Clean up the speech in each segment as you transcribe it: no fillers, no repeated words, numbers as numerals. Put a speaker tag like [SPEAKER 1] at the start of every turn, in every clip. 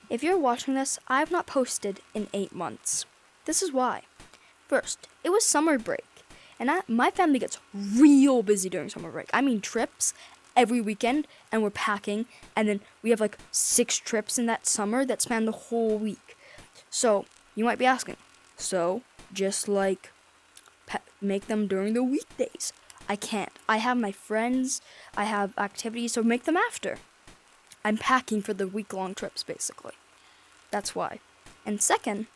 [SPEAKER 1] If you're watching this, I have not posted in 8 months. This is why. First, it was summer break, and my family gets real busy during summer break. I mean trips every weekend, and we're packing, and then we have like 6 trips in that summer that span the whole week. So, you might be asking, so just like make them during the weekdays? I can't. I have my friends, I have activities, so make them after. I'm packing for the week-long trips, basically. That's why. And second,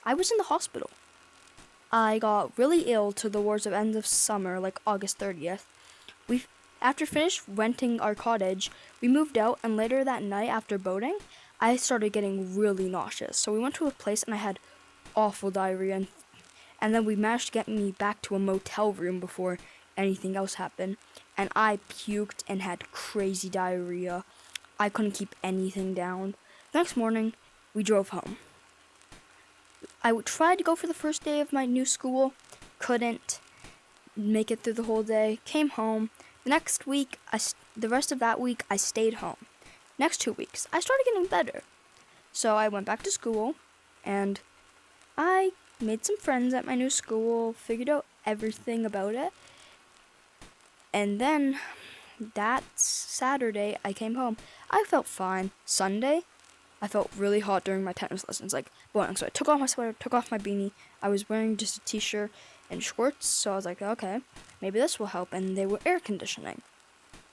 [SPEAKER 1] I was in the hospital. I got really ill towards the end of summer, like August 30th. After finished renting our cottage, we moved out, and later that night after boating, I started getting really nauseous. So we went to a place and I had awful diarrhea, and then we managed to get me back to a motel room before anything else happened, and I puked and had crazy diarrhea. I couldn't keep anything down. The next morning, we drove home. I tried to go for the first day of my new school, couldn't make it through the whole day, came home. The next week, the rest of that week, I stayed home. Next 2 weeks, I started getting better. So I went back to school, and I made some friends at my new school, figured out everything about it. And then that Saturday, I came home. I felt fine. Sunday, I felt really hot during my tennis lessons, like boiling. So I took off my sweater, took off my beanie. I was wearing just a t-shirt and shorts, so I was like, okay, maybe this will help. And they were air conditioning.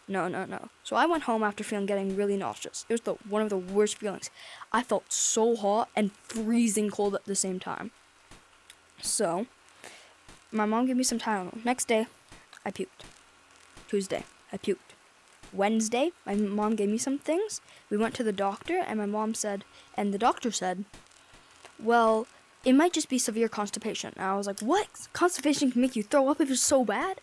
[SPEAKER 1] No. So I went home after getting really nauseous. It was one of the worst feelings. I felt so hot and freezing cold at the same time. So my mom gave me some Tylenol. Next day, I puked. Tuesday, I puked. Wednesday, my mom gave me some things. We went to the doctor, and the doctor said, well, it might just be severe constipation. And I was like, what? Constipation can make you throw up if it's so bad?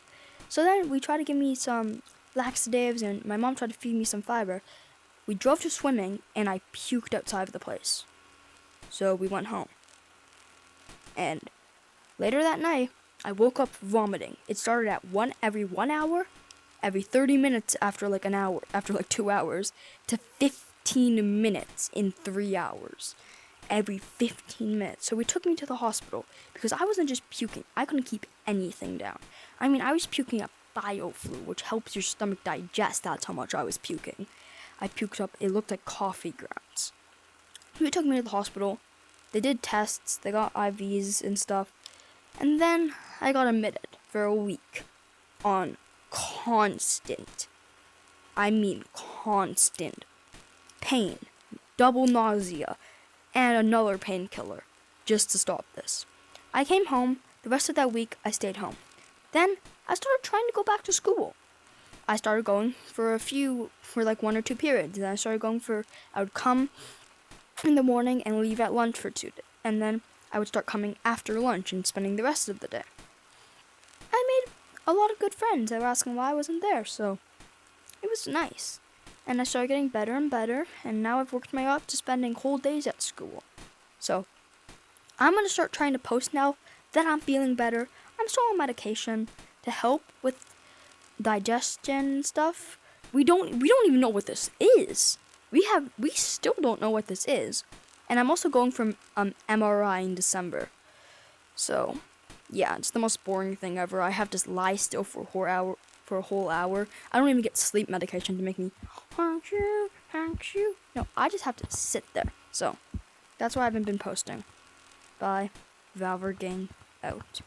[SPEAKER 1] So then we tried to give me some laxatives, and my mom tried to feed me some fiber. We drove to swimming, and I puked outside of the place. So we went home. And later that night, I woke up vomiting. It started at every 1 hour, every 30 minutes after like an hour, after like 2 hours, to 15 minutes in 3 hours. Every 15 minutes. So we took me to the hospital because I wasn't just puking. I couldn't keep anything down. I mean, I was puking up bioflu, which helps your stomach digest. That's how much I was puking. I puked up, it looked like coffee grounds. They took me to the hospital. They did tests, they got IVs and stuff. And then I got admitted for a week on constant pain, double nausea, and another painkiller just to stop this. I came home. The rest of that week, I stayed home. Then I started trying to go back to school. I started going for like 1 or 2 periods. Then I would come in the morning and leave at lunch for 2 days. And then I would start coming after lunch and spending the rest of the day. I made a lot of good friends. They were asking why I wasn't there, so it was nice. And I started getting better and better, and now I've worked my way up to spending whole days at school. So I'm going to start trying to post now that I'm feeling better. I'm still on medication to help with digestion and stuff. We don't even know what this is. We still don't know what this is. And I'm also going for MRI in December. So yeah, it's the most boring thing ever. I have to lie still for a whole hour. I don't even get sleep medication to make me haunt you. No, I just have to sit there. So that's why I haven't been posting. Bye. Valver Gang out.